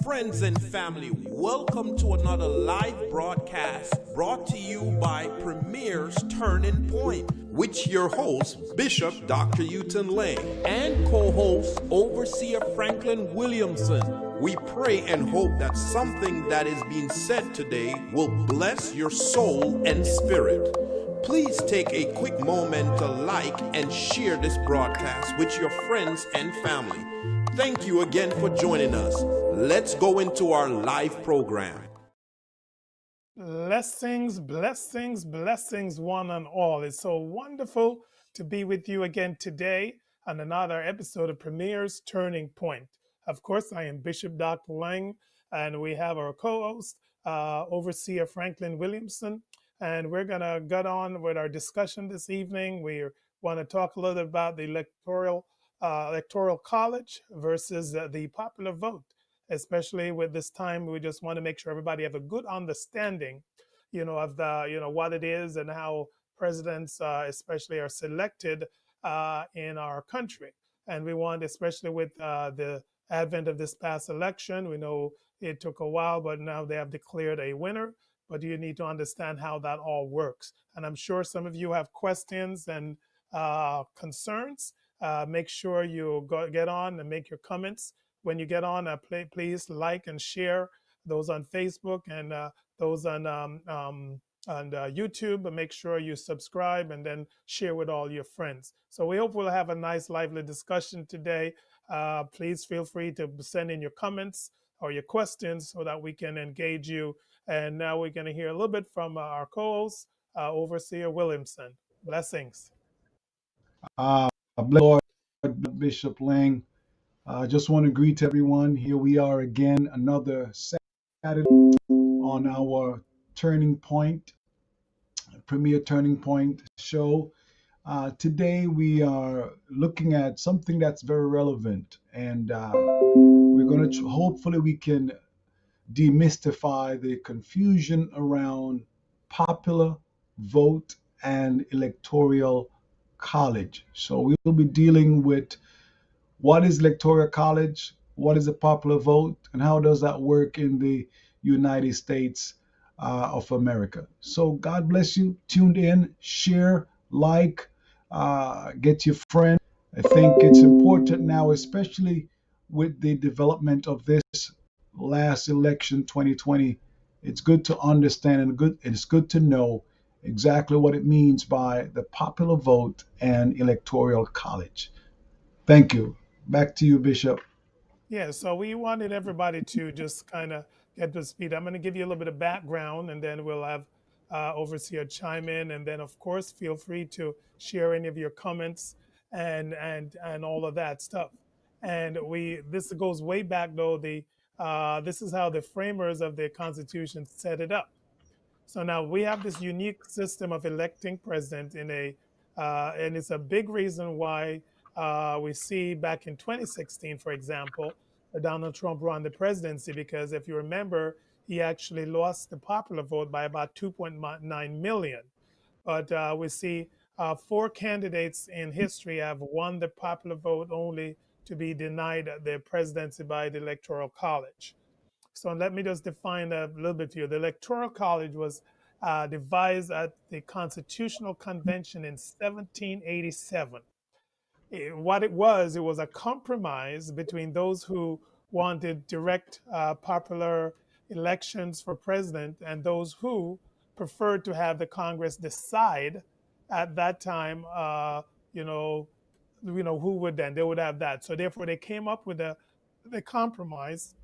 Friends and family, welcome to another live broadcast brought to you by Premier's Turning Point, which your host, Bishop Dr. Uton Lang, and co-host, Overseer Franklin Williamson. We pray and hope that something that is being said today will bless your soul and spirit. Please take a quick moment to like and share this broadcast with your friends and family. Thank you again for joining us. Let's go into our live program. Blessings, blessings, blessings, one and all. It's so wonderful to be with you again today on another episode of Premier's Turning Point. Of course, I am Bishop Dr. Lang, and we have our co-host, Overseer Franklin Williamson, and we're going to get on with our discussion this evening. We want to talk a little bit about the electoral college versus the popular vote. Especially with this time, we just want to make sure everybody have a good understanding, of what it is and how presidents, especially, are selected in our country. And we want, especially with the advent of this past election, we know it took a while, but now they have declared a winner. But you need to understand how that all works. And I'm sure some of you have questions and concerns. Make sure you get on and make your comments. When you get on, please like and share those on Facebook and those on YouTube. But make sure you subscribe and then share with all your friends. So we hope we'll have a nice, lively discussion today. Please feel free to send in your comments or your questions so that we can engage you. And now we're going to hear a little bit from our co-host, Overseer Williamson. Blessings. Bless Lord, Bishop Lang. I just want to greet everyone. Here we are again, another Saturday on our Turning Point, Premier Turning Point show. Today we are looking at something that's very relevant, and we're going to hopefully we can demystify the confusion around popular vote and electoral college. So we'll be dealing with what is electoral college, what is a popular vote, and how does that work in the United States of America. So God bless you. Tuned in, share, like, get your friend. I think it's important now, especially with the development of this last election, 2020. It's good to understand and it's good to know exactly what it means by the popular vote and electoral college. Thank you. Back to you, Bishop. Yeah, so we wanted everybody to just kind of get to speed. I'm going to give you a little bit of background, and then we'll have Overseer chime in, and then of course feel free to share any of your comments and all of that stuff. And this goes way back though. This is how the framers of the Constitution set it up. So now we have this unique system of electing president and it's a big reason why we see back in 2016, for example, Donald Trump won the presidency because if you remember, he actually lost the popular vote by about 2.9 million. But we see four candidates in history have won the popular vote only to be denied the presidency by the Electoral College. So let me just define a little bit to you. The Electoral College was devised at the Constitutional Convention in 1787. What it was a compromise between those who wanted direct popular elections for president and those who preferred to have the Congress decide at that time, who would then, they would have that. So therefore they came up with the compromise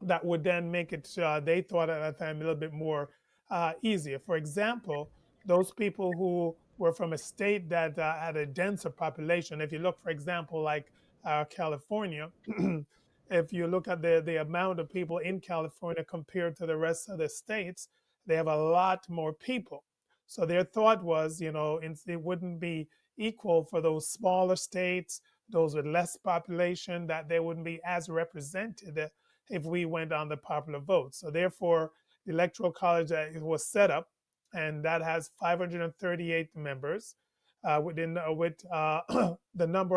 that would then make it, they thought at that time, a little bit more easier. For example, those people who were from a state that had a denser population, if you look, for example, like California, if you look at the amount of people in California compared to the rest of the states, they have a lot more people. So their thought was, it wouldn't be equal for those smaller states, those with less population, that they wouldn't be as represented if we went on the popular vote. So therefore, the Electoral College was set up, and that has 538 members with the number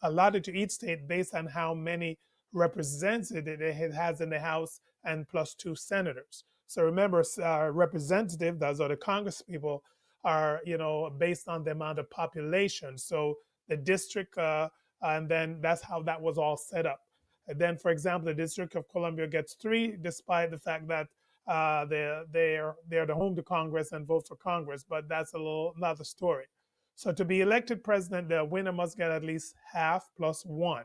allotted to each state based on how many representative it has in the House and plus 2 senators. So remember, representative, those are the Congress people, are based on the amount of population. So the district, and then that's how that was all set up. And then, for example, the District of Columbia gets 3, despite the fact that they're the home to Congress and vote for Congress. But that's a little another story. So to be elected president, the winner must get at least half plus 1,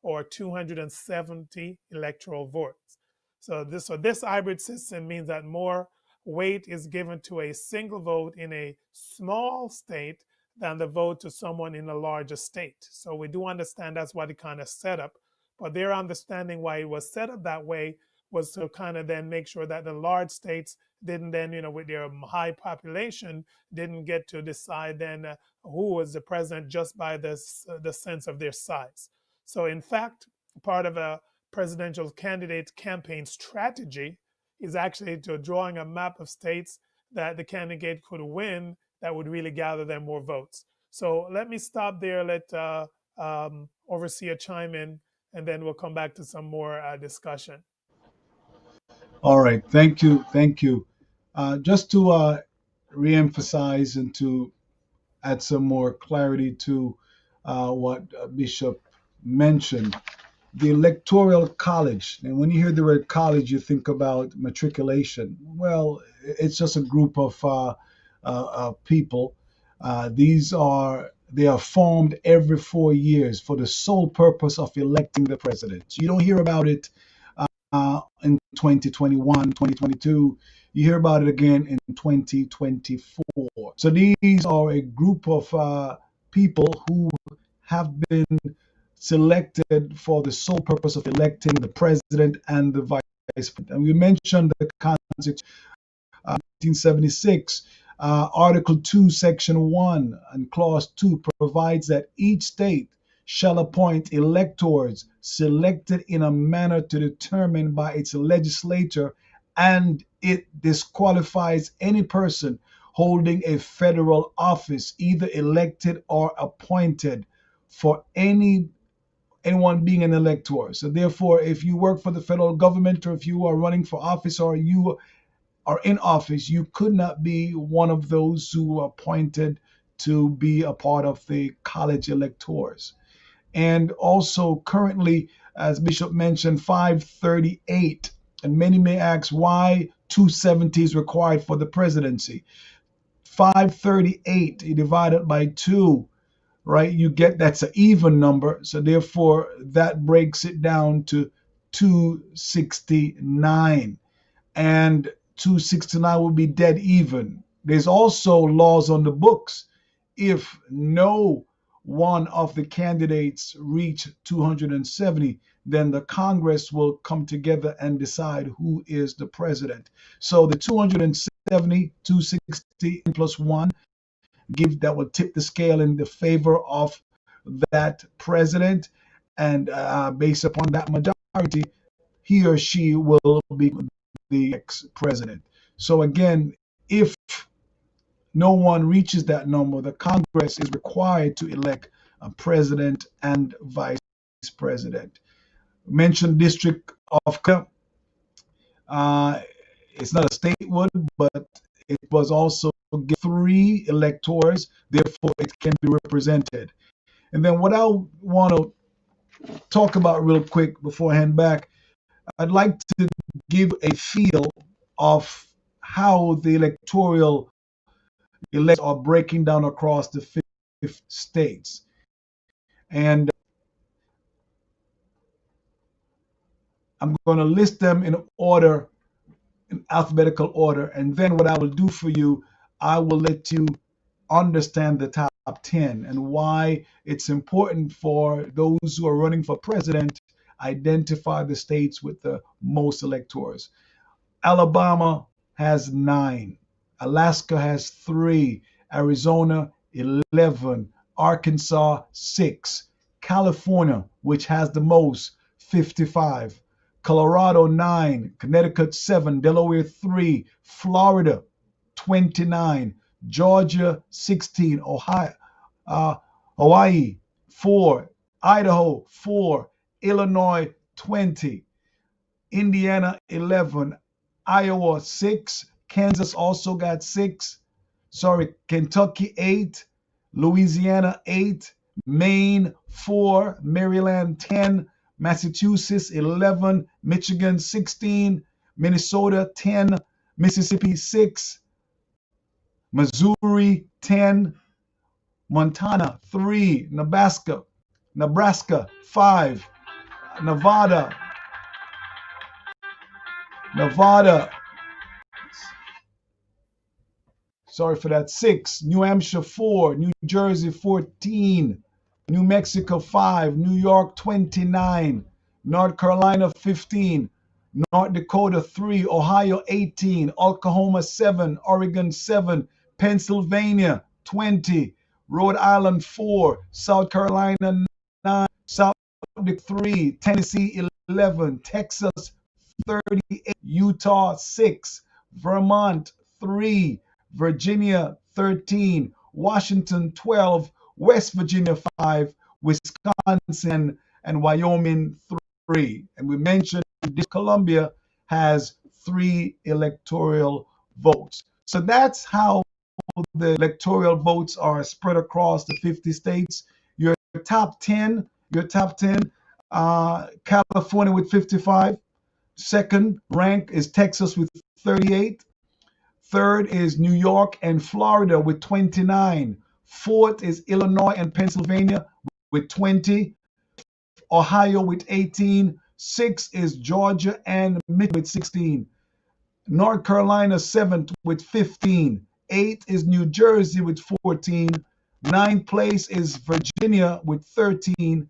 or 270 electoral votes. So this hybrid system means that more weight is given to a single vote in a small state than the vote to someone in a larger state. So we do understand that's what it kind of set up. But their understanding why it was set up that way was to kind of then make sure that the large states didn't then, with their high population, didn't get to decide then who was the president just by the sense of their size. So in fact, part of a presidential candidate campaign strategy is actually to drawing a map of states that the candidate could win that would really gather them more votes. So let me stop there, let Overseer chime in, and then we'll come back to some more discussion. All right, thank you, thank you. Just to reemphasize and to add some more clarity to what Bishop mentioned, the Electoral College. And when you hear the word college, you think about matriculation. Well, it's just a group of people. They are formed every 4 years for the sole purpose of electing the president. So you don't hear about it in 2021, 2022. You hear about it again in 2024. So these are a group of people who have been selected for the sole purpose of electing the president and the vice president. And we mentioned the Constitution, 1976. Article 2, Section 1 and Clause 2 provides that each state shall appoint electors selected in a manner to determine by its legislature, and it disqualifies any person holding a federal office, either elected or appointed, for anyone being an elector. So therefore, if you work for the federal government, or if you are running for office, or you are in office, you could not be one of those who are appointed to be a part of the college electors. And also currently, as Bishop mentioned, 538, and many may ask why 270 is required for the presidency. 538 you divided by 2, right? You get that's an even number, so therefore that breaks it down to 269, and 269 will be dead even. There's also laws on the books. If no one of the candidates reach 270, then the Congress will come together and decide who is the president. So the 270, 260 plus 1 that will tip the scale in the favor of that president, and based upon that majority, he or she will be the ex-president. So again, if no one reaches that number, the Congress is required to elect a president and vice president. Mentioned District of Columbia. It's not a statehood, but it was also 3 electors, therefore it can be represented. And then what I want to talk about real quick before I hand back, I'd like to give a feel of how the electoral elects are breaking down across the 50 states. And I'm going to list them in order, in alphabetical order. And then what I will do for you, I will let you understand the top 10 and why it's important for those who are running for president identify the states with the most electors. Alabama has 9. Alaska has 3. Arizona 11. Arkansas 6. California, which has the most, 55. Colorado 9. Connecticut 7. Delaware 3. Florida 29. Georgia 16. Hawaii 4. Idaho 4. Illinois 20, Indiana 11, Iowa 6, Kansas also got 6, sorry, Kentucky 8, Louisiana 8, Maine 4, Maryland 10, Massachusetts 11, Michigan 16, Minnesota 10, Mississippi 6, Missouri 10, Montana 3, Nebraska 5, Nevada, sorry for that, 6, New Hampshire 4, New Jersey 14, New Mexico 5, New York 29, North Carolina 15, North Dakota 3, Ohio 18, Oklahoma 7, Oregon 7, Pennsylvania 20, Rhode Island 4, South Carolina 9, South Dakota 3, Tennessee 11, Texas 38, Utah 6, Vermont 3, Virginia 13, Washington 12, West Virginia 5, Wisconsin and Wyoming 3. And we mentioned Columbia has 3 electoral votes. So that's how the electoral votes are spread across the 50 states. Your top 10, California with 55. Second rank is Texas with 38. Third is New York and Florida with 29. Fourth is Illinois and Pennsylvania with 20. Ohio with 18. Sixth is Georgia and Michigan with 16. North Carolina 7th with 15. Eighth is New Jersey with 14. Ninth place is Virginia with 13.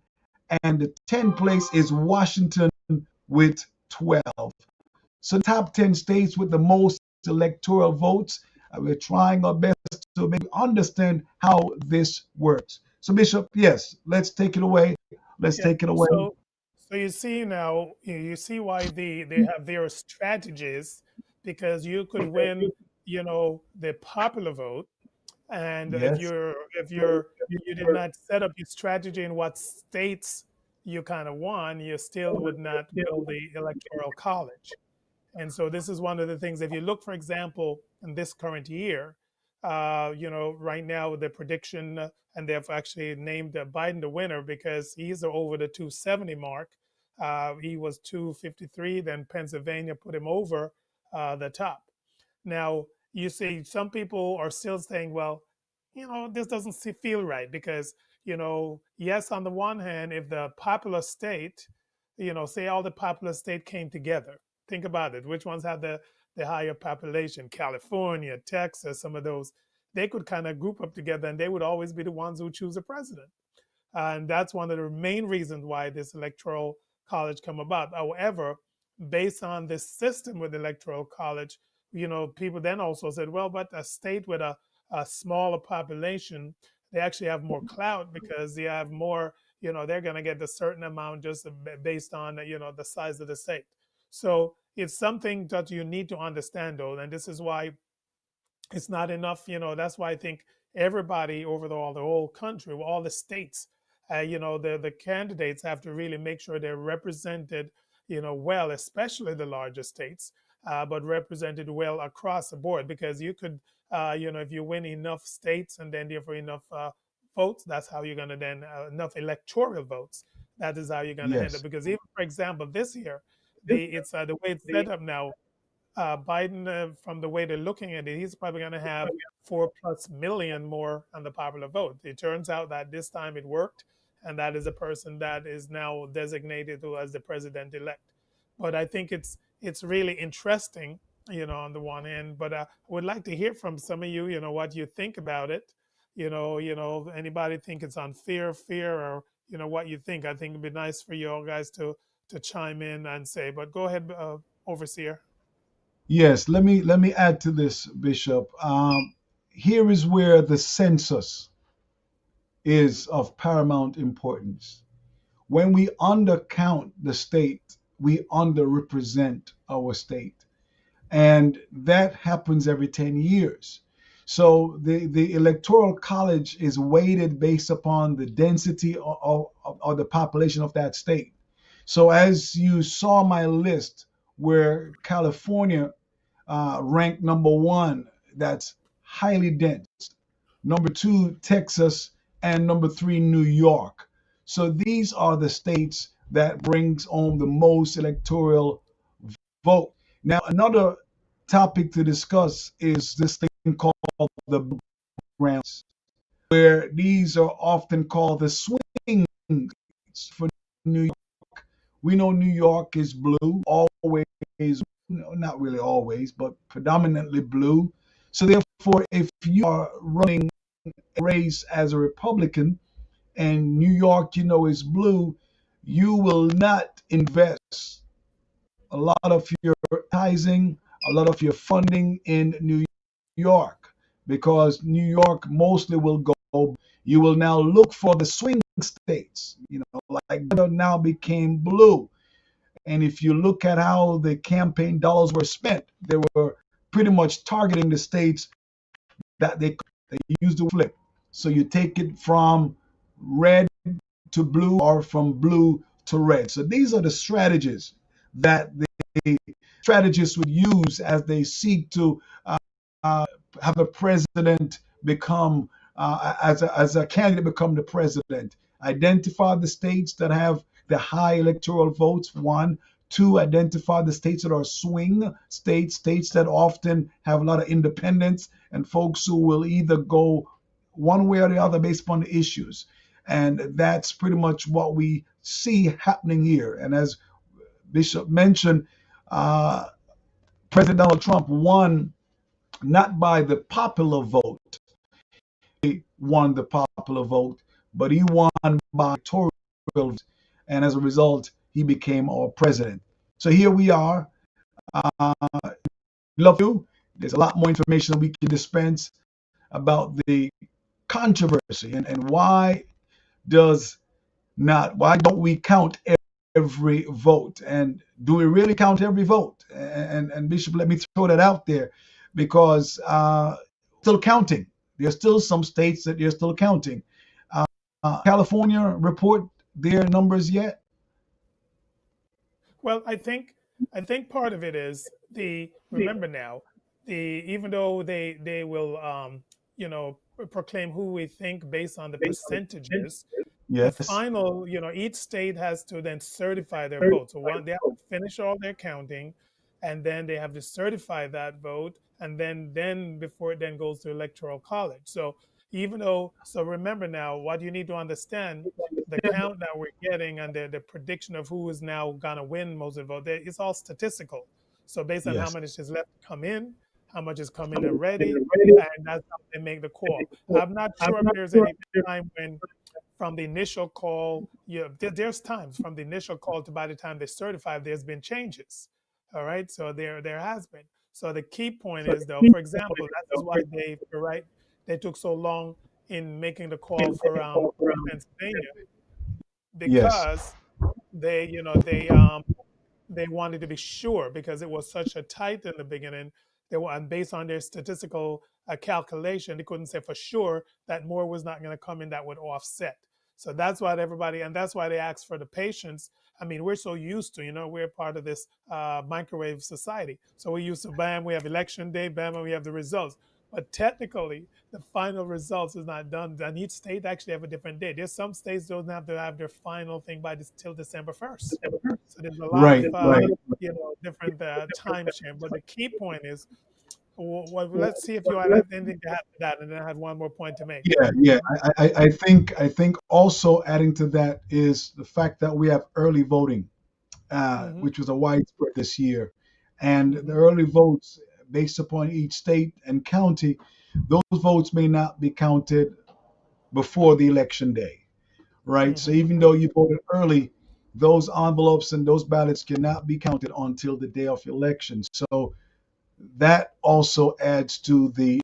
And the 10th place is Washington with 12. So top 10 states with the most electoral votes. We're trying our best to maybe understand how this works. So Bishop, yes, let's take it away. Take it away. So you see now, you see why they have their strategies, because you could win, the popular vote, and Yes. if you did not set up your strategy in what states you kind of won, you still would not build the electoral college. And so this is one of the things. If you look, for example, in this current year, right now the prediction, and they've actually named Biden the winner because he's over the 270 mark. He was 253. Then Pennsylvania put him over the top. Now you see some people are still saying, well, this doesn't feel right because yes, on the one hand, if the popular state, say all the popular state came together. Think about it. Which ones have the higher population? California, Texas, some of those. They could kind of group up together and they would always be the ones who choose a president. And that's one of the main reasons why this electoral college come about. However, based on this system with electoral college, people then also said, well, but a state with a smaller population, they actually have more clout because they have more, they're going to get a certain amount just based on, the size of the state. So it's something that you need to understand, though, and this is why it's not enough. That's why I think everybody over the whole country, all the states, the candidates have to really make sure they're represented, well, especially the larger states, but represented well across the board. Because you could, if you win enough states and then therefore enough votes, that's how you're going to then enough electoral votes. That is how you're going to end up. Because even, for example, this year, it's the way it's set up now. Biden, from the way they're looking at it, he's probably going to have 4+ million more on the popular vote. It turns out that this time it worked, and that is a person that is now designated as the president-elect. But I think it's really interesting, on the one hand. But I would like to hear from some of you, what you think about it. Anybody think it's unfair, or what you think? I think it'd be nice for you all guys to chime in and say. But go ahead, Overseer. Yes, let me add to this, Bishop. Here is where the census is of paramount importance. When we undercount the state, we underrepresent our state. And that happens every 10 years. So the electoral college is weighted based upon the density of the population of that state. So as you saw my list, where California ranked number one, that's highly dense. Number two, Texas, and number three, New York. So these are the states that brings home the most electoral vote. Now, another topic to discuss is this thing called the grounds, where these are often called the swing states for New York. We know New York is blue, always, not really always, but predominantly blue. So therefore, if you are running a race as a Republican and New York, is blue, you will not invest a lot of your advertising, a lot of your funding in New York, because New York mostly will go. You will now look for the swing states, like now became blue. And if you look at how the campaign dollars were spent, they were pretty much targeting the states that they used to flip. So you take it from red to blue or from blue to red. So these are the strategies that the strategists would use as they seek to have a president become, as a candidate become the president. Identify the states that have the high electoral votes, one. Two, identify the states that are swing states, states that often have a lot of independents and folks who will either go one way or the other based upon the issues. And that's pretty much what we see happening here. And as Bishop mentioned, President Donald Trump won not by the popular vote. He won the popular vote, but he won by electoral vote. And as a result, he became our president. So here we are. Love you. There's a lot more information we can dispense about the controversy and why don't we count every vote? And do we really count every vote? And Bishop, let me throw that out there, because still counting. There's still some states that they're still counting. California report their numbers yet? Well, I think part of it is remember now, even though they will proclaim who we think based on the percentages, the Yes. final, each state has to then certify their vote. So they have to finish all their counting, and then they have to certify that vote, and then before it then goes to electoral college. So remember now, what you need to understand, the count that we're getting and the prediction of who is now gonna win most of the vote, it's all statistical. So based on how Yes. much is left to come in, how much is coming already, and that's how they make the call. I'm not sure if there's any time when from the initial call, there's times from the initial call to by the time they certify, there's been changes. All right, so there has been. So the key point is, though, for example, that is why they took so long in making the call for Pennsylvania, Yes. because they they wanted to be sure, because it was such a tight in the beginning. And based on their statistical calculation, they couldn't say for sure that more was not going to come in that would offset. So that's why that's why they asked for the patience. I mean, we're so used to, we're part of this microwave society. So we're used to, bam, we have election day, bam, and we have the results. But technically, the final results is not done. And each state actually have a different date. There's some states don't have to have their final thing till December 1st. So there's a lot Right. of Right. different time change. But the key point is, let's see if you had anything to add to that, and then I had one more point to make. Yeah. Yeah. I think also adding to that is the fact that we have early voting, Hmm. which was a widespread this year, and the Hmm. early votes based upon each state and county, those votes may not be counted before the election day, right? So Hmm. even though you voted early, those envelopes and those ballots cannot be counted until the day of election. So that also adds to the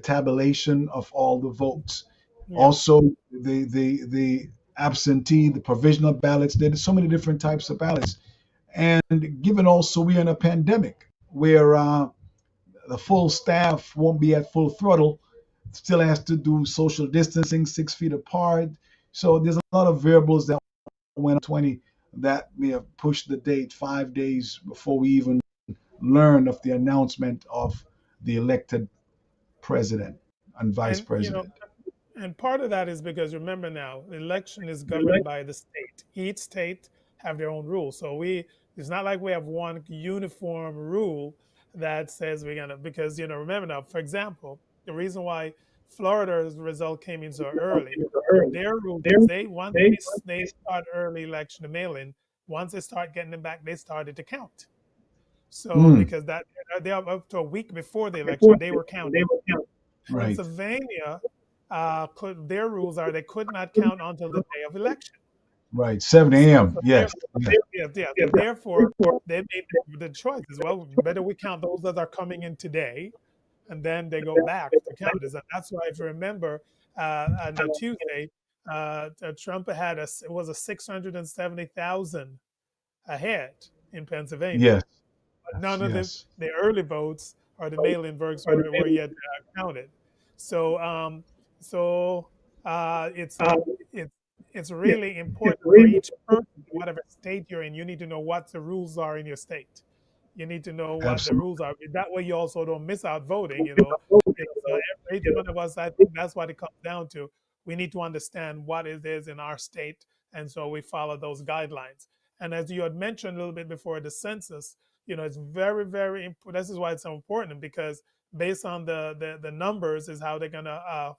tabulation of all the votes. Yeah. Also, the absentee, the provisional ballots. There's so many different types of ballots, and given also we're in a pandemic where the full staff won't be at full throttle, still has to do social distancing, 6 feet apart. So there's a lot of variables that went on that may have pushed the date 5 days before we even learned of the announcement of the elected president and vice And president. and part of that is because remember now, the election is governed by the state. Each state have their own rules. So it's not like we have one uniform rule that says we're gonna because remember now, for example, the reason why Florida's result came in so early, their rule is they once they start early election to mail in, once they start getting them back, they started to count. So Mm, because that they are up to a week before the election, they were counting. right, Pennsylvania, their rules are they could not count until the day of election. right. 7 So, a.m. so Yes, yes, yeah. So therefore, they made the choice as well. Better we count those that are coming in today, and then they go back to count. And that's why, if you remember, on the Tuesday, Trump had it was a 670,000 ahead in Pennsylvania. yes, None of yes. the early votes or the mail-in votes were yet counted. So so it's it's it's really important for each person, whatever state you're in. You need to know what the rules are in your state. You need to know what the Absolutely. rules are. That way, you also don't miss out voting. So each one of us, I think that's what it comes down to. We need to understand what it is in our state, and so we follow those guidelines. And as you had mentioned a little bit before, the census, it's very, very important. This is why it's so important because based on the numbers is how they're gonna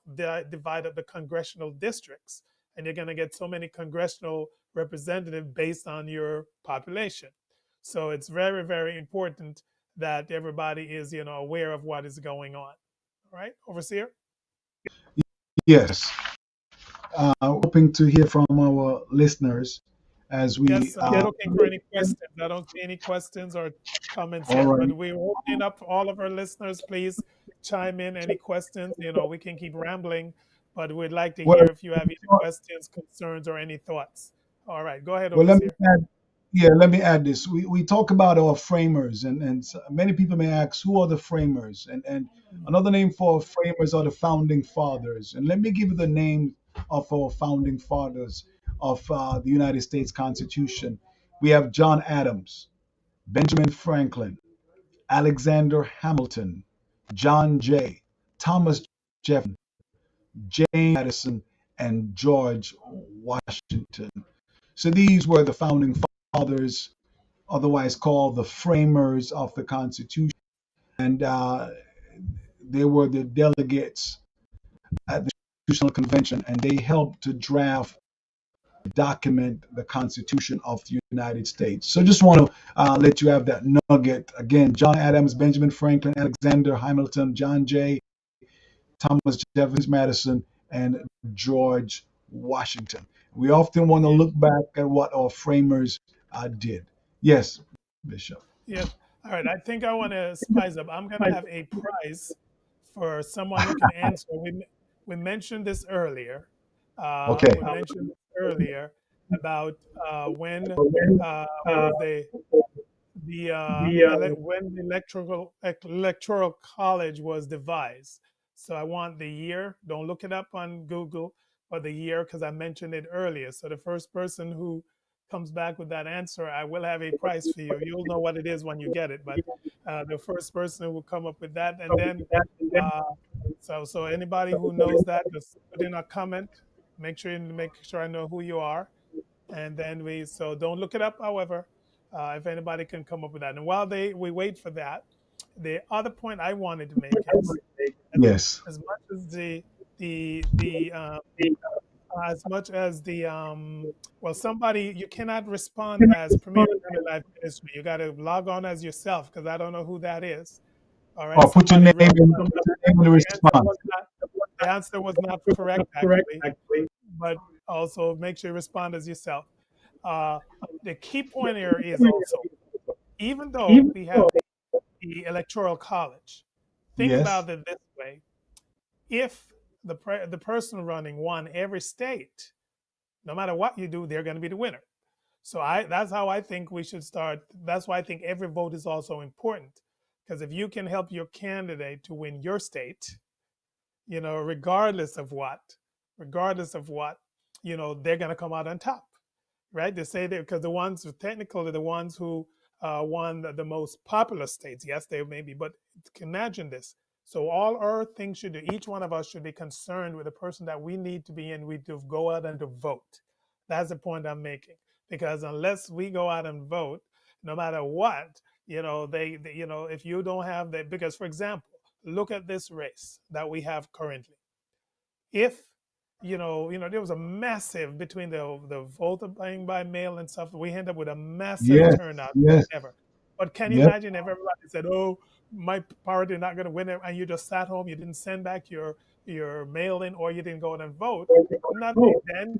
divide up the congressional districts, and you're gonna get so many congressional representatives based on your population. So it's very, very important that everybody is, aware of what is going on. All right, overseer. Yes. Hoping to hear from our listeners as we. Yes, I'm looking for any questions. I don't see any questions or comments All yet, right. but we're opening up for all of our listeners. Please chime in any questions. We can keep rambling, but we'd like to Well, hear if you have any questions, concerns, or any thoughts. All right, go ahead, well, let me overseer. add. Yeah, let me add this. We talk about our framers, and many people may ask, who are the framers? And another name for framers are the founding fathers. And let me give you the name of our founding fathers of the United States Constitution. We have John Adams, Benjamin Franklin, Alexander Hamilton, John Jay, Thomas Jefferson, James Madison, and George Washington. So these were the founding fathers, otherwise called the framers of the Constitution, and they were the delegates at the Constitutional Convention, and they helped to draft, document the Constitution of the United States. So just want to let you have that nugget again. John Adams, Benjamin Franklin, Alexander Hamilton, John Jay, Thomas Jefferson, Madison, and George Washington. We often want to Yeah, look back at what our framers did. Yes, Bishop. yes. All right, I think I want to spice up. I'm going to have a prize for someone who can answer. We mentioned this earlier. Okay. We mentioned this earlier about when was when the electoral college was devised. So I want the year. Don't look it up on Google, but the year because I mentioned it earlier. So the first person who comes back with that answer, I will have a prize for you. You'll know what it is when you get it, but the first person who will come up with that, and then uh, so anybody who knows that, just put in a comment. Make sure I know who you are, and then so don't look it up. However, if anybody can come up with that, and while we wait for that, the other point I wanted to make is Yes. as much as the as much as the well, somebody you cannot respond as Premier Family Life Ministry. You got to log on as yourself because I don't know who that is. All right, Or put your somebody name wrote in, put your name in the response. the answer was not correct actually, but also make sure you respond as yourself. Uh, the key point here is also, even though we have the electoral college, think Yes. about it this way: if the person running won every state, no matter what you do, they're going to be the winner. So that's how I think we should start. That's why I think every vote is also important, because if you can help your candidate to win your state, regardless of what, they're going to come out on top. right? They say that because the ones technically the ones who won the most popular states, yes, they may be, but imagine this. So all our things should do, each one of us should be concerned with the person that we need to be in. We to go out and to vote. That's the point I'm making. Because unless we go out and vote, no matter what, if you don't have the, because for example, look at this race that we have currently. If there was a massive between the vote buying by mail and stuff. We end up with a massive Yes, turnout yes, ever. But can you yep, imagine if everybody said, "Oh, my party not going to win it," and you just sat home, you didn't send back your mail in, or you didn't go out and vote? Nothing. Then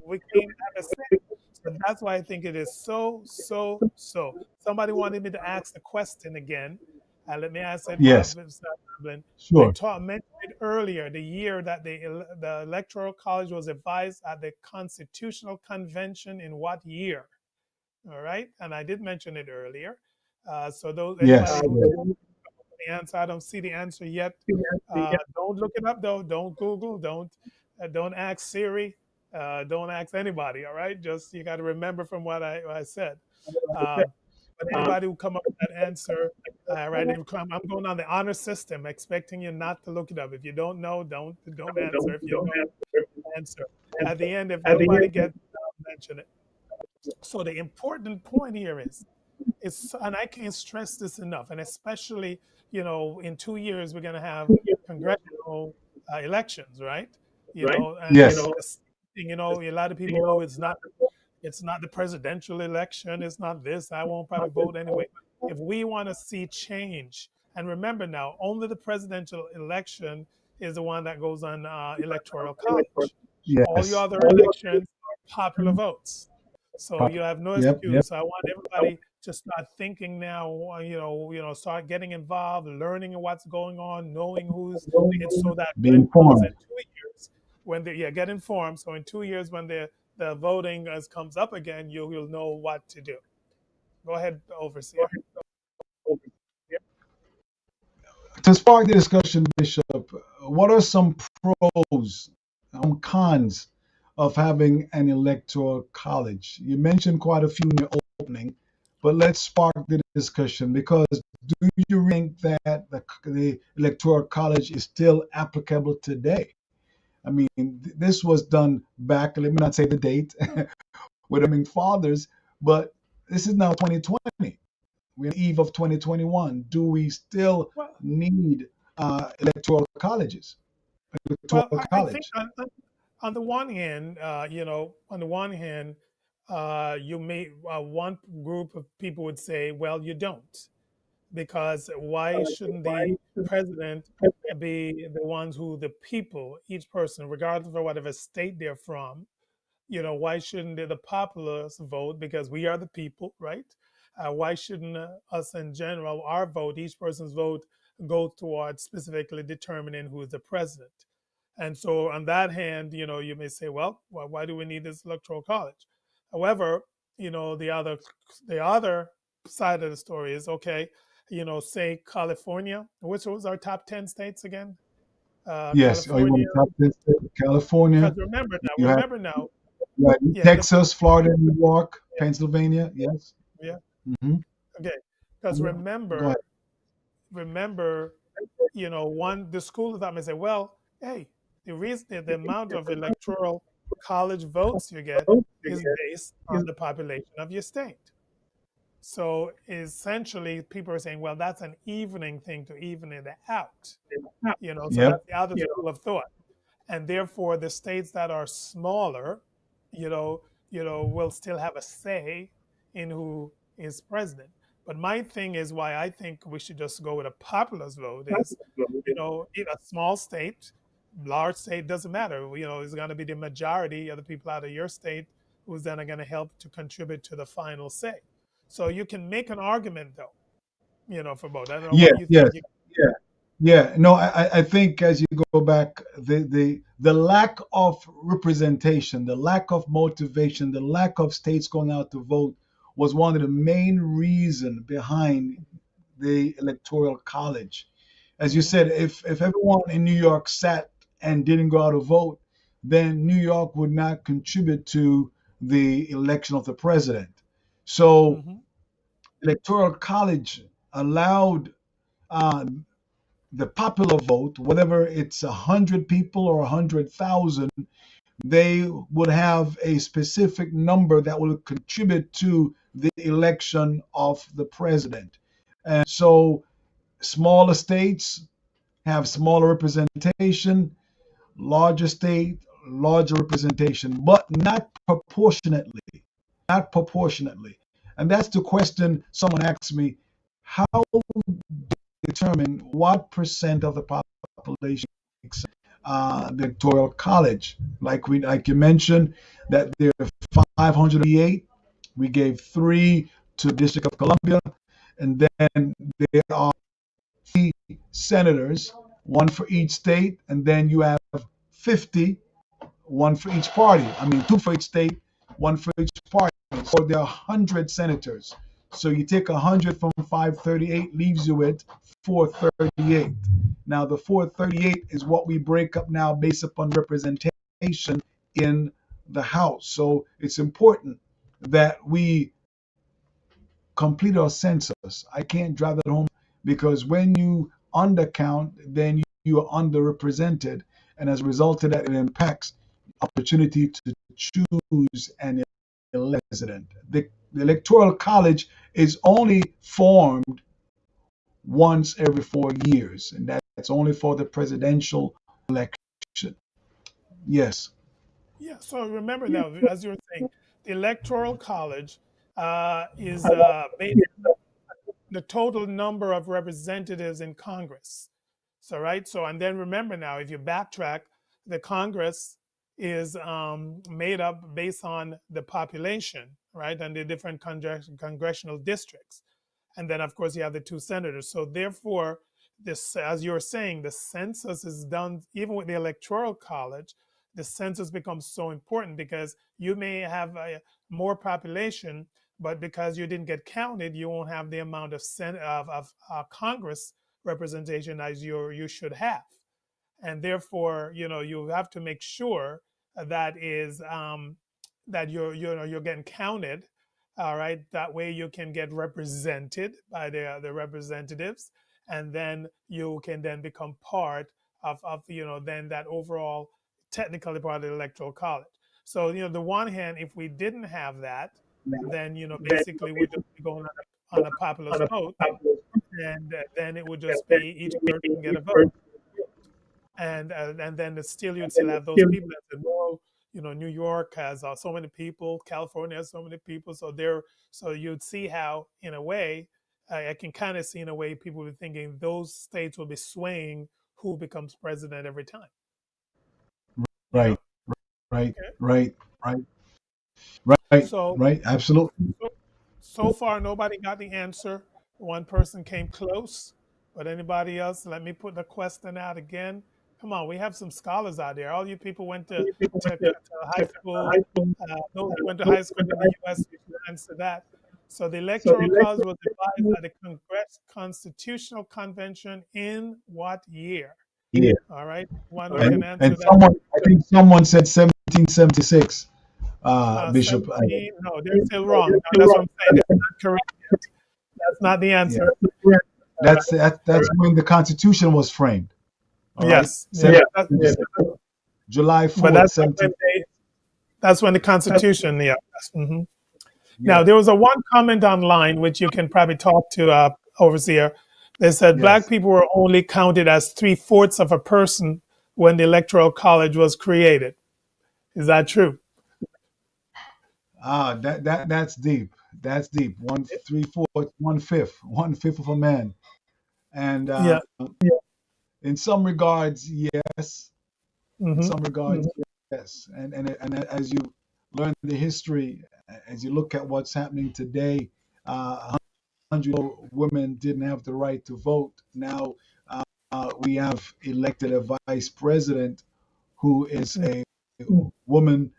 we can't have a say. So that's why I think it is so, so, so. Somebody wanted me to ask the question again. Let me ask it, yes, Mr. Hamblin. I sure. mentioned it earlier, the year that the Electoral College was advised at the Constitutional Convention in what year? All right, and I did mention it earlier. So those Yes, anybody who yes, knows the answer, I don't see the answer yet. Don't look it up though. Don't Google. Don't ask Siri. Don't ask anybody. All right, just you got to remember from what I said. Um, but anybody who come up with that answer, right? I'm going on the honor system, expecting you not to look it up. If you don't know, don't answer. If you know, answer. At the end, if nobody gets, mention it. So the important point here is, and I can't stress this enough, and especially in 2 years we're going to have congressional elections, right? And yes, a lot of people, oh, it's not the presidential election, it's not this, I won't probably vote anyway. If we want to see change, and remember now, only the presidential election is the one that goes on electoral college. All your yes. other elections are popular votes. So you have no Yep, yep. excuse. So I want everybody to start thinking now, start getting involved, learning what's going on, knowing who's it's so that Be when it comes in informed. 2 years, when they get informed. So in 2 years, when the voting comes up again, you'll know what to do. Go ahead, overseer. To spark the discussion, Bishop, what are some pros, cons of having an electoral college? You mentioned quite a few in the opening, but let's spark the discussion because do you think that the electoral college is still applicable today? I mean, this was done back, let me not say the date, with the fathers, but this is now 2020. We're on the eve of 2021. Do we still Well, need electoral colleges? Electoral I think college. on the one hand, you may one group of people would say, well, you don't, because why shouldn't the president be the ones who the people, each person, regardless of whatever state they're from, why shouldn't the populace vote? Because we are the people, right? Why shouldn't us in general, our vote, each person's vote, go towards specifically determining who is the president? And so, on that hand, you may say, well, why do we need this electoral college? However, the other side of the story is okay. Say California, which was our top 10 states again? Yes. Oh, you California, want to top this? because California. You have, remember now, you have yeah, Texas, Florida, New York, Pennsylvania. Yes. yeah, Hmm. okay, because Go ahead. remember, the school of thought may say, well, hey, the reason the amount of electoral college votes you get is based on the population of your state. So essentially, people are saying, well, that's an evening thing to even it out. So Yep. that's the other school of thought. And therefore, the states that are smaller, will still have a say in who is president. But my thing is why I think we should just go with a populist vote is, in a small state, large state, doesn't matter. It's going to be the majority of the people out of your state who's then going to help to contribute to the final say. So you can make an argument though, for both. I don't know Yes. what you Yes. think. Yeah. Yeah. No, I think as you go back, the lack of representation, the lack of motivation, the lack of states going out to vote was one of the main reason behind the electoral college. As you Hmm. said, if everyone in New York sat and didn't go out to vote, then New York would not contribute to the election of the president. So Hmm. Electoral College allowed uh, the popular vote, whether it's 100 people or 100,000, they would have a specific number that will contribute to the election of the president. And so smaller states have smaller representation, larger state, larger representation, but not proportionately. Not proportionately. And that's the question someone asked me: how determine what percent of the population makes the electoral college? Like you mentioned, that there are 588. We gave 3 to the District of Columbia, and then there are 3 senators, 1 for each state, and then you have 50, 1 for each party. I mean, 2 for each state, 1 for each party. So there are 100 senators. So you take 100 from 538, leaves you with 438. Now the 438 is what we break up now based upon representation in the House. So it's important that we complete our census. I can't drive that home, because when you undercount, then you are underrepresented, and as a result of that, it impacts opportunity to choose an president. The Electoral College is only formed once every 4 years, and that's only for the presidential election. Yes. Yeah. So remember now, as you were saying, the Electoral College is based the total number of representatives in Congress. So, right. So, and then remember now, if you backtrack, the Congress is made up based on the population, right, and the different congressional districts. And then, of course, you have the 2 senators. So, therefore, this, as you're saying, the census is done even with the Electoral College. The census becomes so important because you may have more population, but because you didn't get counted, you won't have the amount of Congress representation as you should have, and therefore, you have to make sure that is that you're getting counted. All right, that way you can get represented by the representatives, and then you can then become part of then that overall technically part of the electoral college. So the one hand, if we didn't have that, then basically we're just going on a popular vote, and then it would just be each person get a vote, and then still you'd still have those people that said, well, New York has so many people, California has so many people, so you'd see how, in a way, I can kind of see in a way people were thinking those states will be swaying who becomes president every time. Right, right, Okay. right, right, right, So right. Absolutely. so far nobody got the answer. One person came close, but anybody else? Let me put the question out again. Come on, we have some scholars out there. All you people went to high school. Those who went to high school in the U.S., you should answer that. So the Electoral College was devised by the Constitutional Convention in what year? Yeah. All right, one who can answer And that. I think someone said 1776, Bishop. 17. No, they're still wrong. No, that's what I'm saying. That's not correct yet. That's not the Yeah. answer. That's when the Constitution was framed. All right. Yes. Yeah. July But 4th, 17. that's when the Constitution. Yeah. Yeah. Now there was a one comment online which you can probably talk to overseer. They said black Yes. people were only counted as 3/4 of a person when the Electoral College was created. Is that true? That's deep. That's deep. 1/3, 1/5 of a man. And Yeah. in some regards, yes. In Hmm. some regards, yes. And as you learn the history, as you look at what's happening today, 100 women didn't have the right to vote. Now we have elected a vice president who is a woman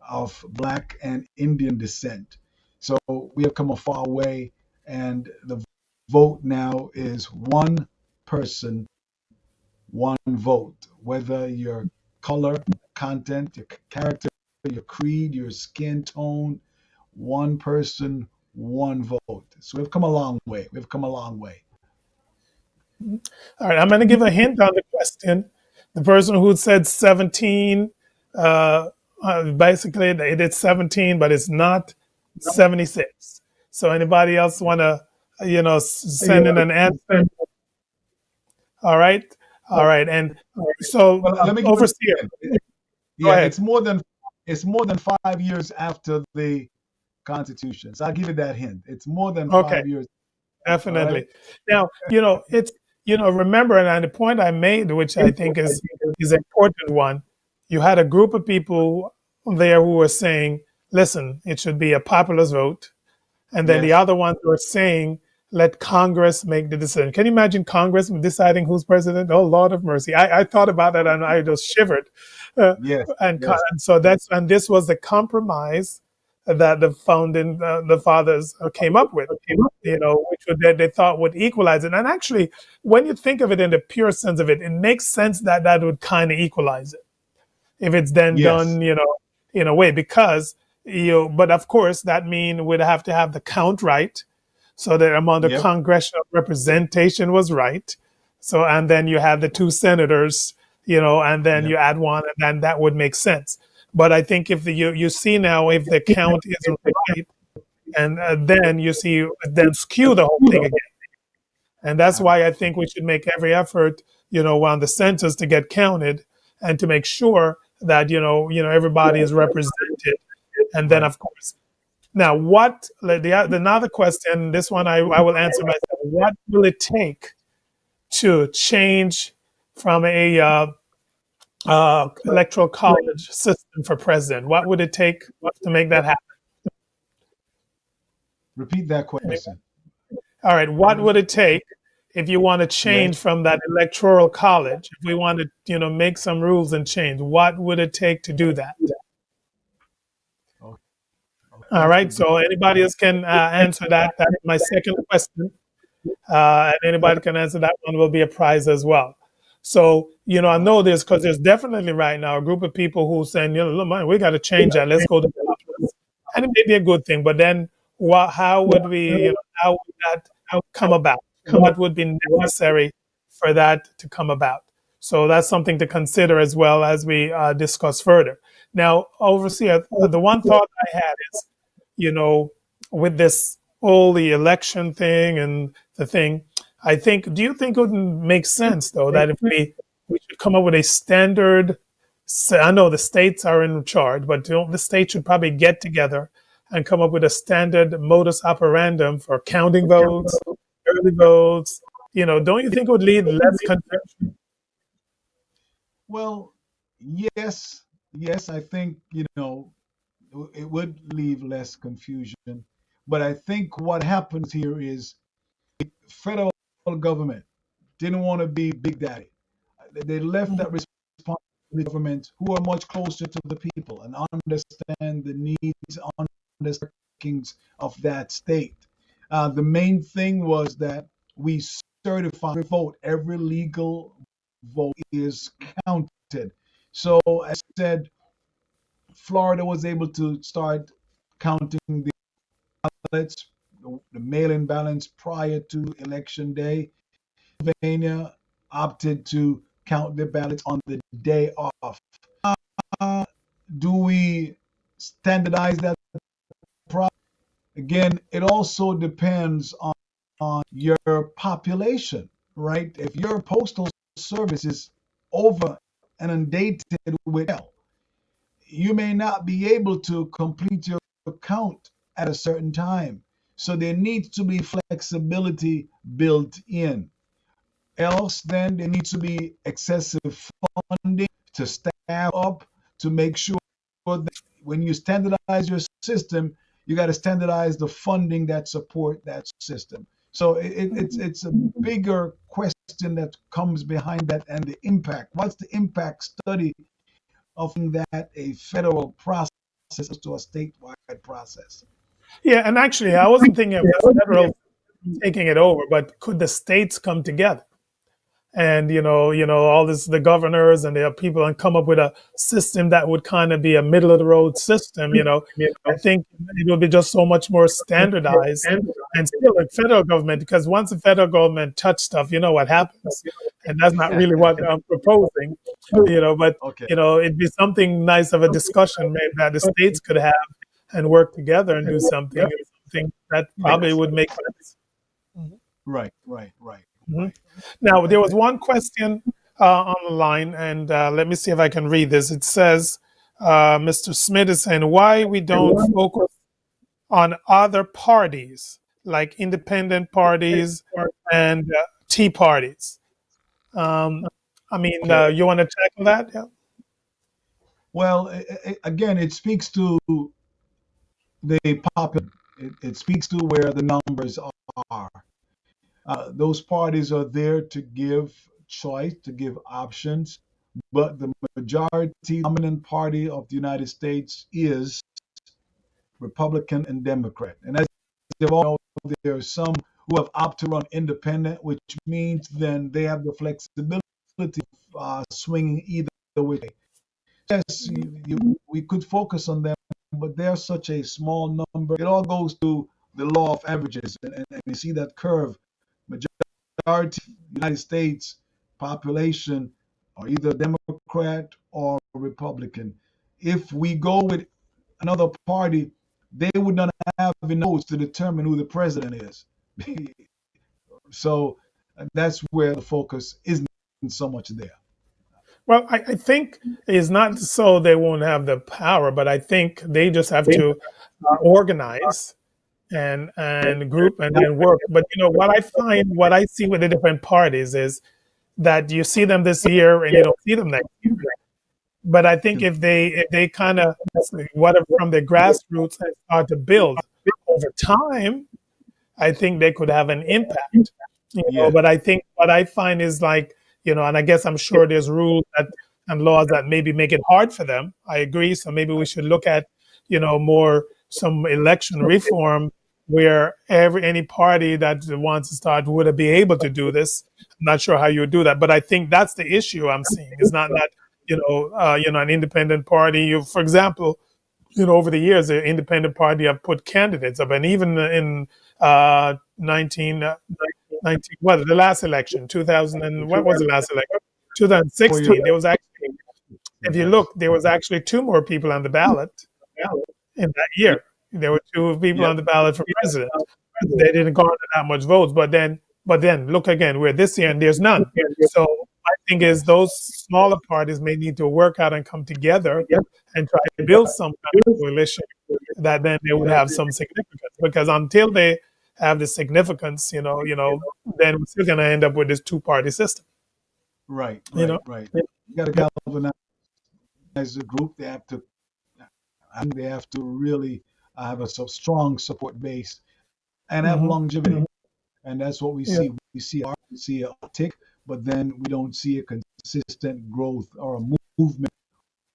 of black and Indian descent. So we have come a far way, and the vote now is one person, one vote, whether your color, content, your character, your creed, your skin tone, one person, one vote. So we've come a long way. We've come a long way. All right, I'm going to give a hint on the question. The person who said 17, uh, basically it is 17, but it's not 76. So anybody else want to, send in an answer? All right, all right, and so Well, let me give you overseer, a hint. go Yeah, ahead. it's more than 5 years after the Constitution. So I'll give you that hint. It's more than Okay, 5 years. All right. definitely. Now, it's remember, and the point I made, which I think is an important one. You had a group of people there who were saying, "Listen, it should be a populist vote," and then the Yes. other ones were saying, "Let Congress make the decision." Can you imagine Congress deciding who's president? Oh, Lord of mercy! I thought about that and I just shivered. Uh, Yes. and Yes. so this was the compromise that the fathers came up with, which they thought would equalize it. And actually, when you think of it in the pure sense of it, it makes sense that that would kind of equalize it if it's then Yes. done, in a way, because but of course that mean we'd have to have the count right, so the amount of Yep. congressional representation was right. So, and then you have the two senators, and then Yep. you add one, and then that would make sense. But I think if you see now if the count is right, and then you see then skew the whole thing again. And that's why I think we should make every effort, on the census to get counted and to make sure that, everybody is represented. And then, Right. of course, now the another question, this one I will answer myself. What will it take to change from a electoral college system for president? What would it take to make that happen? Repeat that question. All right, what would it take if you want to Yes. change from that electoral college? If we want to, make some rules and change, what would it take to do that? Okay. All Okay. right, so anybody else can answer that. That's my second question. And anybody can answer that one will be a prize as well. So, I know this because there's definitely right now a group of people who saying, look, man, we got to change that. Let's go to populace. And it may be a good thing, but then how would we, how would that come about? What would be necessary for that to come about? So that's something to consider as well as we discuss further. Now, overseer, the one thought I had is, you know, with this all the election thing and the thing, do you think it would make sense though that if we should come up with a standard, I know the states are in charge, but the states should probably get together and come up with a standard modus operandum for counting votes, early votes. Don't you think it would lead less confusion? Well, yes. Yes, I think, it would leave less confusion. But I think what happens here is federal government didn't want to be Big Daddy. They left that responsibility to the government who are much closer to the people and understand the needs, understand the workings of that state. The main thing was that we certify every vote, every legal vote is counted. So as I said, Florida was able to start counting the ballots, the mail-in ballots prior to election day. Pennsylvania opted to count their ballots on the day off. Uh, do we standardize that process? Again, it also depends on your population, right? If your postal service is over and inundated with mail, you may not be able to complete your count at a certain time. So there needs to be flexibility built in. Else, then there needs to be excessive funding to staff up to make sure that when you standardize your system, you got to standardize the funding that support that system. So it's a bigger question that comes behind that and the impact. What's the impact study of that a federal process to a statewide process? Yeah, and actually, I wasn't thinking of the federal taking it over, but could the states come together? and all this, the governors and their people, and come up with a system that would kind of be a middle of the road system. I think it would be just so much more standardized, and still the federal government, because once the federal government touch stuff, you know what happens, and that's not really what I'm proposing. But Okay. it'd be something nice of a discussion maybe that the states could have and work together and do something that probably would make sense. Right. Right. Right. Mhm. Now, there was one question on the line, and let me see if I can read this. It says, Mr. Smith is saying, why we don't focus on other parties, like independent parties and Tea parties. Um, Okay. you want to tackle that? Yeah. Well, again, it speaks to the popular. It speaks to where the numbers are. Those parties are there to give choice, to give options, but the majority dominant party of the United States is Republican and Democrat. And as you all know, there are some who have opted to run independent, which means then they have the flexibility of swinging either way. Yes, we could focus on them, but they're such a small number. It all goes to the law of averages, and you see that curve. Majority of the United States population are either Democrat or Republican. If we go with another party, they would not have enough votes to determine who the president is. So that's where the focus isn't so much there. Well, I think it's not so they won't have the power, but I think they just have to organize and group and then work. But what I see with the different parties is that you see them this year and you don't see them next year. But I think if they kind of whatever from the grassroots and start to build over time, I think they could have an impact. Yeah, But I think what I find is like, and I guess I'm sure there's rules and laws that maybe make it hard for them. I agree. So maybe we should look at, more some election reform where any party that wants to start would be able to do this. I'm not sure how you would do that, but I think that's the issue I'm seeing. It's not that, an independent party. For example, over the years, the independent party have put candidates up, and even in 19, what the last election, 2000 and what was the last election? 2016. There was actually, if you look, there was actually two more people on the ballot in that year. There were two people yeah, on the ballot for president. They didn't garner that much votes, but then look again, we're this year and there's none. So my thing is those smaller parties may need to work out and come together and try to build some kind of coalition that then they would have some significance. Because until they have the significance, then we're still going to end up with this two-party system. right, You right, know, right. You got to galvanize the group. They have to really have a strong support base and have hmm longevity. And that's what we yeah. see. We see a tick, but then we don't see a consistent growth or a movement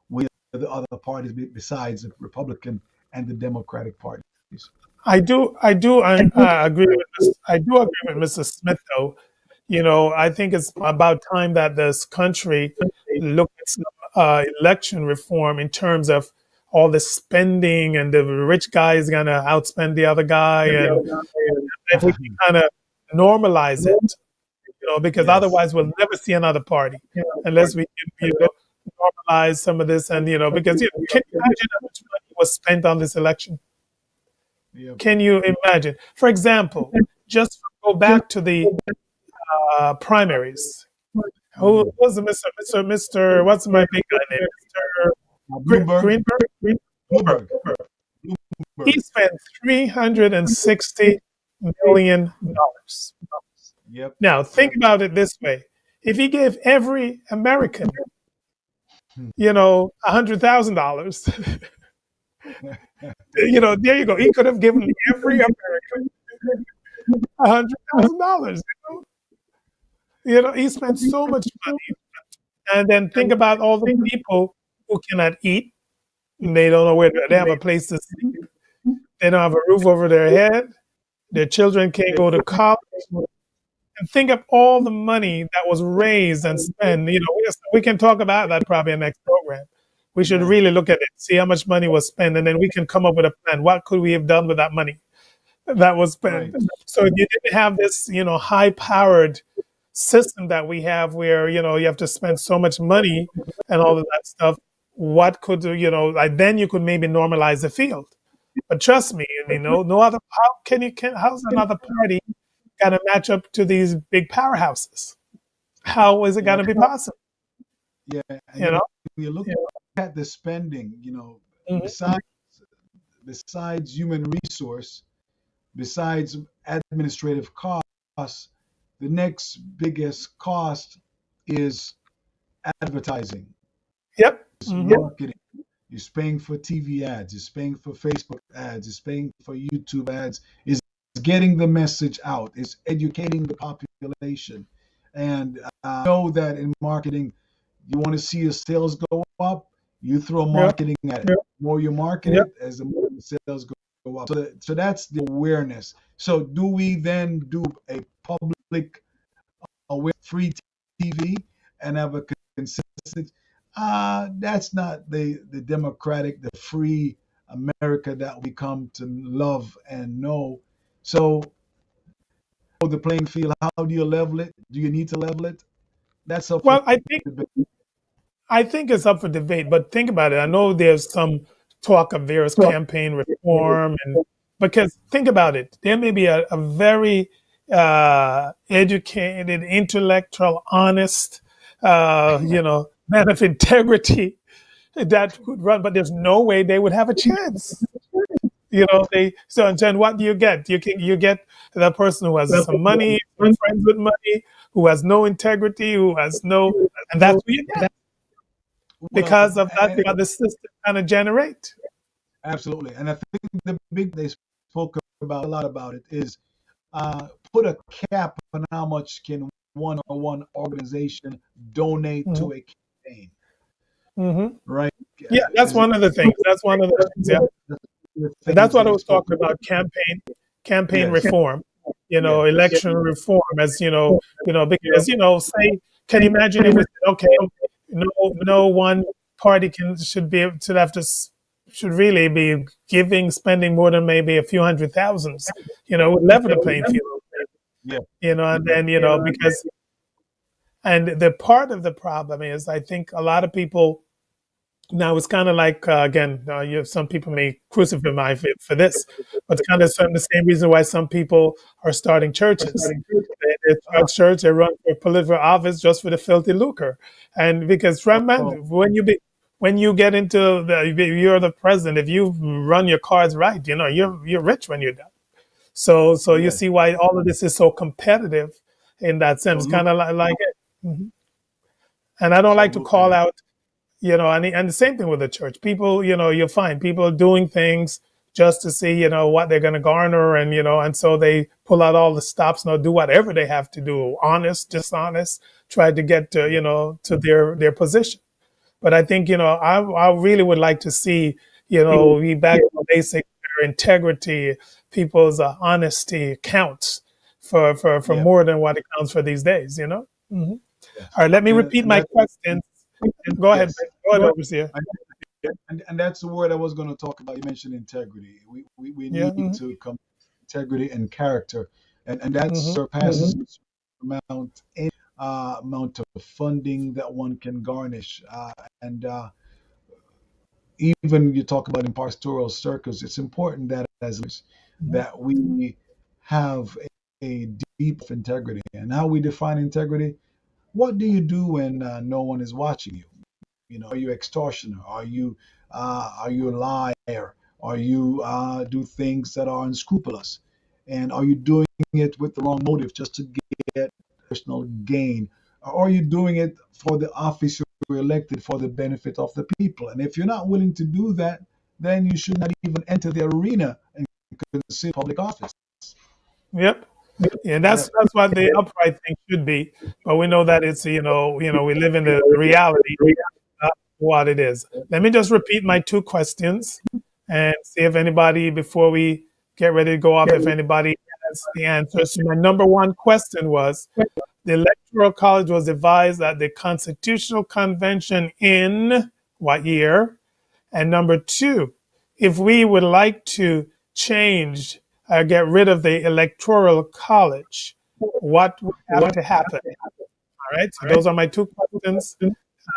with the other parties besides the Republican and the Democratic parties. I agree with Mr. Smith though. I think it's about time that this country look at some election reform in terms of all the spending and the rich guy is gonna outspend the other guy, and if we can kind of normalize it, because Yes. otherwise we'll never see another party unless we can, normalize some of this, and because can you imagine how much money was spent on this election? Yeah. Can you imagine? For example, just go back to the primaries. Who Mhm. was the Mr. What's my big guy name? Mr. Bloomberg. Greenberg. Bloomberg. He Bloomberg. spent $360 million. Yep. Now think about it this way: if he gave every American, $100,000, there you go. He could have given every American $100,000. He spent so much money, and then think about all the people who cannot eat. And they don't know where they have a place to sleep. They don't have a roof over their head. Their children can't go to college. and think of all the money that was raised and spent. We can talk about that probably in the next program. We should Yeah, really look at it, see how much money was spent, and then we can come up with a plan. What could we have done with that money that was spent? right. So if you didn't have this, high-powered system that we have, where you have to spend so much money and all of that stuff, what could like then you could maybe normalize the field. But trust me, no other. How's another party gonna match up to these big powerhouses? How is it Yeah, gonna be possible? yeah. And You know? when you look at the spending, Mhm. besides human resource, besides administrative costs, the next biggest cost is advertising, Yep. is Hmm. marketing. You're paying for TV ads, you're paying for Facebook ads, you're paying for YouTube ads, is getting the message out, is educating the population. And know that in marketing, you want to see your sales go up, you throw Yep. marketing at it. The more you market Yep. it, as the more the sales go up. So that's the awareness. So do we then do a public with free TV and have a consistent? That's not the democratic, the free America that we come to love and know. So the playing field, how do you level it? Do you need to level it? That's up for Well, debate. I think it's up for debate, but think about it. I know there's some talk of various campaign reform, and because think about it, there may be a very educated, intellectual, honest, man of integrity that could run, but there's no way they would have a chance. They so and then what do you get? You get the person who has some money, some friends with money, who has no integrity, who has no, and that's what you get Well, because of that what the system kind of generate. absolutely. And I think the big they spoke about a lot about it is put a cap on how much can one organization donate Hmm. to a campaign, Hmm. right? Yeah, that's Is it one of the things. That's one of the things. Yeah, the and that's things what I they was spoke talking about? about campaign Yes, reform. yes, Election reform, as because say, can you imagine if we said, okay, no one party should have to should really be spending more than maybe a few hundred thousands, would level the playing field, yeah, and then because and the part of the problem is I think a lot of people. Now it's kind of like again, some people may crucify me for this, but it's kind of the same reason why some people are starting churches. They uh, start church, they run for political office just for the filthy lucre, and because remember oh, when you get into you're the president. If you run your cards right, you're rich when you're done. So you yes. see why all of this is so competitive in that So sense, look, kind of like it. Mhm. And I don't so like to look at call it. out and the same thing with the church. People, you'll find people doing things just to see, what they're going to garner, and so they pull out all the stops and they'll do whatever they have to do, honest, dishonest, try to get to, to their position. But I think, I really would like to see, we back to basic where integrity, people's honesty counts for Yeah, more than what it counts for these days. Hmm. yes. All right, let me repeat And my that questions. Go ahead, yes. go ahead, overseer. I, and that's the word I was going to talk about. You mentioned integrity. We Yeah. need to come integrity and character, and that Hmm. surpasses amount any amount of funding that one can garnish. And even you talk about in pastoral circles, it's important that as leaders, that we have a deep integrity. And how we define integrity, what do you do when no one is watching you? Are you extortioner? Are you a liar? Are you do things that are unscrupulous? And are you doing it with the wrong motive, just to get personal gain? Or are you doing it for the office you're elected for the benefit of the people? And if you're not willing to do that, then you should not even enter the arena and consider public office. Yep. Yeah, Yeah, that's what the upright thing should be. But we know that it's we live in the reality of what it is. Let me just repeat my two questions and see if anybody before we get ready to go off, if anybody That's the answer. So my number one question was, the Electoral College was devised at the Constitutional Convention in what year? And number two, if we would like to change or get rid of the Electoral College, what would have to happen? All right. So those are my two questions.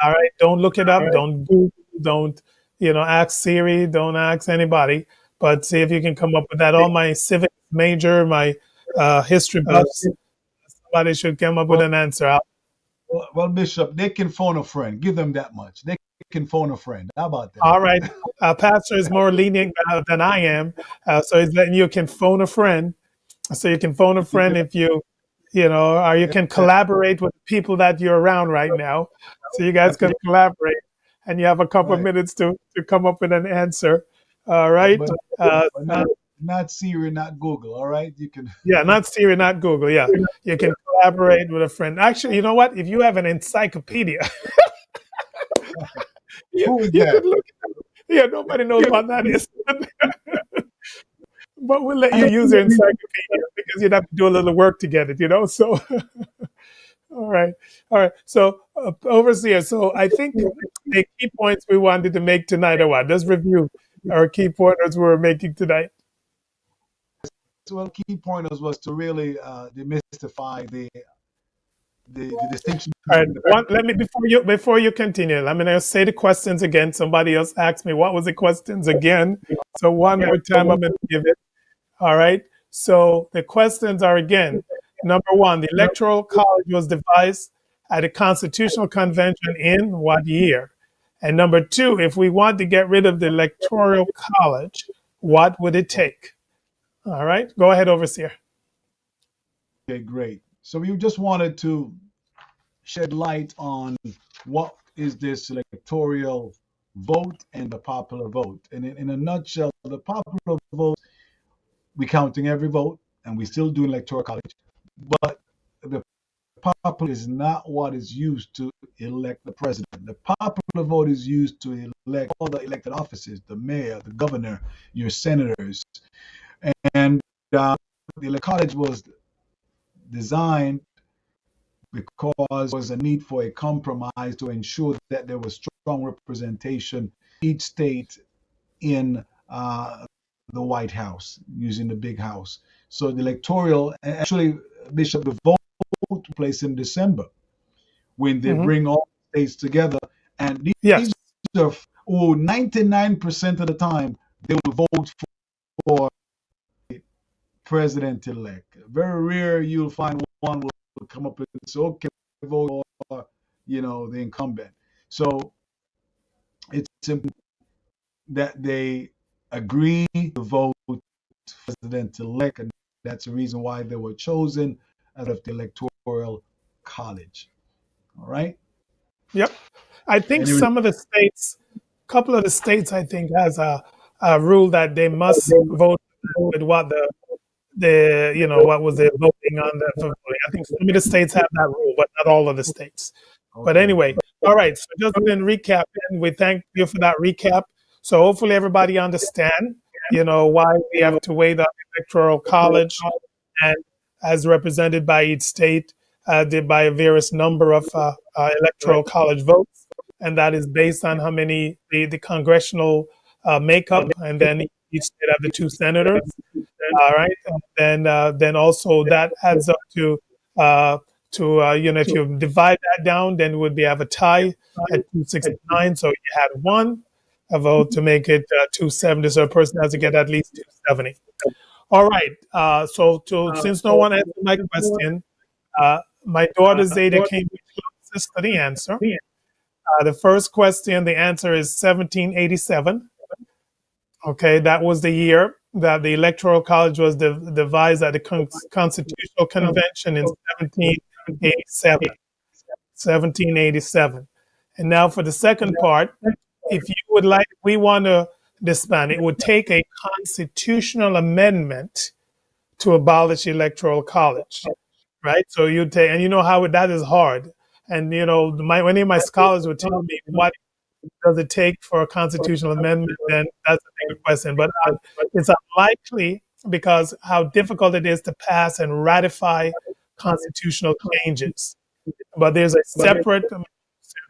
All right. Don't look it up. Don't Google. Don't, ask Siri. Don't ask anybody. But see if you can come up with that. All my civics major, my history buffs, somebody should come up with an answer. Well, Bishop, they can phone a friend. Give them that much. They can phone a friend. How about that? All right. Pastor is more lenient than I am. So he's letting you can phone a friend. So you can phone a friend if or you can collaborate with people that you're around right now. So you guys can collaborate and you have a couple of minutes to come up with an answer. All right. But not Siri, not Google. All right. You can. Yeah, not Siri, not Google. Yeah. You can collaborate with a friend. Actually, you know what? If you have an encyclopedia, you could look at it. Yeah, nobody knows what that is. But we'll let you use your encyclopedia because you'd have to do a little work to get it, So, all right. So, Overseer, so I think the key points we wanted to make tonight are what? Let's review our key pointers we were making tonight. Well, key pointers was to really demystify the distinction. All right. Let me before you continue. I'm going to say the questions again. Somebody else asked me what was the questions again. So one more time, I'm going to give it. All right. So the questions are again. Number one, the Electoral College was devised at a Constitutional Convention in what year? And number two, if we want to get rid of the Electoral College, what would it take? All right. Go ahead, Overseer. Okay, great. So we just wanted to shed light on what is this electoral vote and the popular vote. And in a nutshell, the popular vote, we're counting every vote, and we still do electoral college. But the popular is not what is used to elect the president. The popular vote is used to elect all the elected offices, the mayor, the governor, your senators. And the electoral college was designed because there was a need for a compromise to ensure that there was strong representation each state in the White House, using the big house. So the electoral, actually, Bishop, the vote took place in December when they bring all states together. And these are 99% of the time, they will vote for president-elect. Very rare you'll find one will come up and say, okay, vote for, the incumbent. So it's important that they agree to vote president-elect, and that's the reason why they were chosen out of the Electoral College. All right? Yep. I think some of the states, a couple of the states, I think, has a rule that they must vote with what what was their voting on that. I think some of the states have that rule, but not all of the states. Okay. But anyway, all right. So just in recap, and we thank you for that recap. So hopefully everybody understand, why we have to weigh the Electoral College and as represented by each state, by a various number of Electoral College votes. And that is based on how many the congressional makeup, and then each state have the two senators. All right. And then also that adds up to if you divide that down, then would have a tie at 269. So you had a vote to make it 270. So a person has to get at least 270. All right. Since no one answered my question, my daughter Zeta came closest to the answer. The first question, the answer is 1787. Okay, that was the year that the Electoral College was devised at the Constitutional Convention in 1787. 1787. And now for the second part, if you would like, we want to disband. It would take a constitutional amendment to abolish Electoral College, right? So you take, and you know how that is hard. And many of my scholars would tell me, what does it take for a constitutional amendment? Then that's a bigger question. But it's unlikely because how difficult it is to pass and ratify constitutional changes. But there's a separate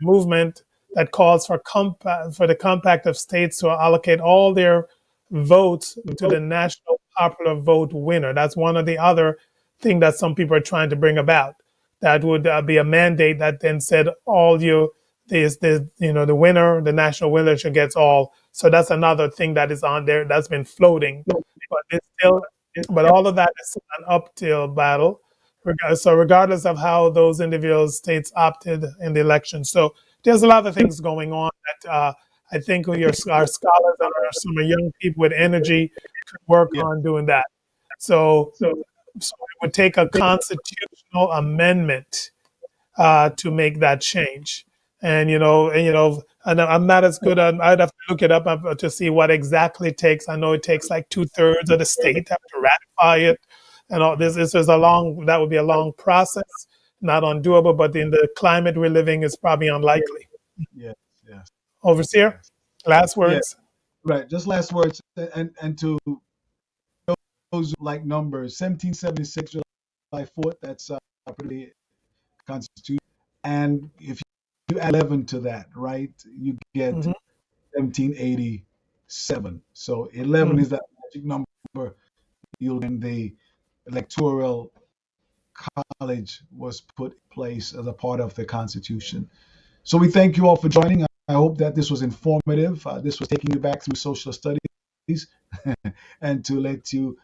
movement that calls for the Compact of States to allocate all their votes to the national popular vote winner. That's one of the other thing that some people are trying to bring about. That would be a mandate that then said the winner, the national winner should get all. So that's another thing that is on there that's been floating. But all of that is an uphill battle. So regardless of how those individual states opted in the election. So there's a lot of things going on that I think our scholars and some young people with energy could work on doing that. So it would take a constitutional amendment to make that change. And I'm not as good. I'd have to look it up to see what exactly it takes. I know it takes like 2/3 of the state have to ratify it, and all this. That would be a long process, not undoable. But in the climate we're living, is probably unlikely. Yes. Overseer, last words. Right. Just last words, and to those like numbers, 1776 July 4th. That's pretty Constitution, and if you add 11 to that, right, you get 1787. So 11 is that magic number. And the electoral college was put in place as a part of the Constitution. So we thank you all for joining. I hope that this was informative. This was taking you back through social studies and to let you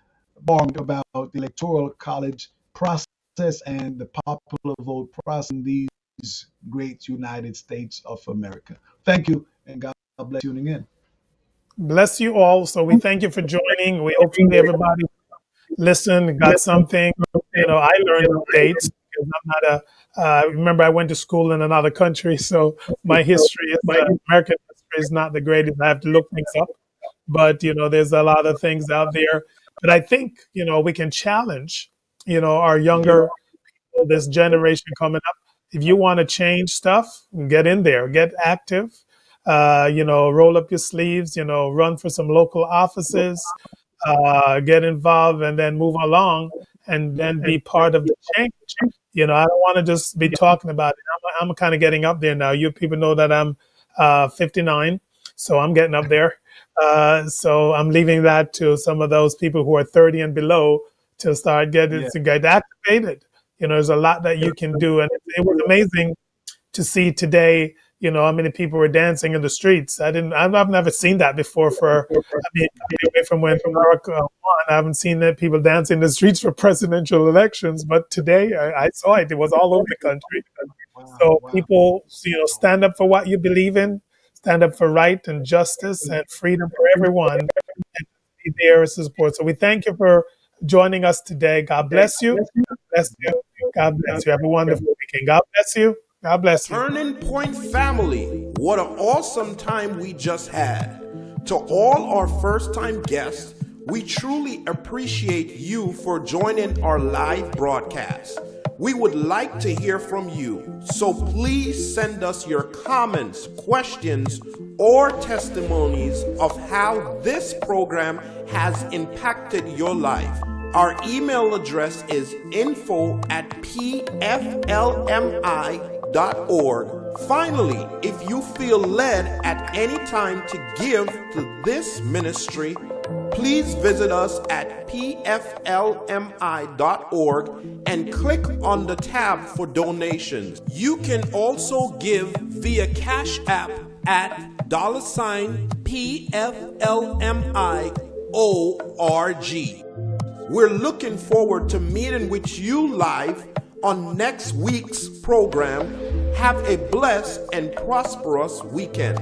learn about the electoral college process and the popular vote process in these great United States of America. Thank you, and God bless you tuning in. Bless you all. So we thank you for joining. We hopefully everybody listened, got something. I learned dates because I'm not remember I went to school in another country, so my American history is not the greatest. I have to look things up. But there's a lot of things out there. But I think we can challenge our younger people, this generation coming up. If you want to change stuff, get in there, get active, roll up your sleeves, run for some local offices, get involved, and then move along and then be part of the change. I don't want to just be talking about it. I'm kind of getting up there now. You people know that I'm 59, so I'm getting up there. So I'm leaving that to some of those people who are 30 and below to start to get activated. There's a lot that you can do. And it was amazing to see today, how many people were dancing in the streets. I've never seen that before away from when Barack won. I haven't seen that people dancing in the streets for presidential elections. But today I saw it. It was all over the country. People, stand up for what you believe in, stand up for right and justice and freedom for everyone, and be there as support. So we thank you for joining us today. God bless you. God bless you. God bless you. Have a wonderful weekend. God bless you. God bless you. Turning Point family, what an awesome time we just had. To all our first-time guests, we truly appreciate you for joining our live broadcast. We would like to hear from you, so please send us your comments, questions, or testimonies of how this program has impacted your life. Our email address is info@pflmi.org. Finally, if you feel led at any time to give to this ministry, please visit us at pflmi.org and click on the tab for donations. You can also give via Cash App at $PFLMIORG. We're looking forward to meeting with you live on next week's program. Have a blessed and prosperous weekend.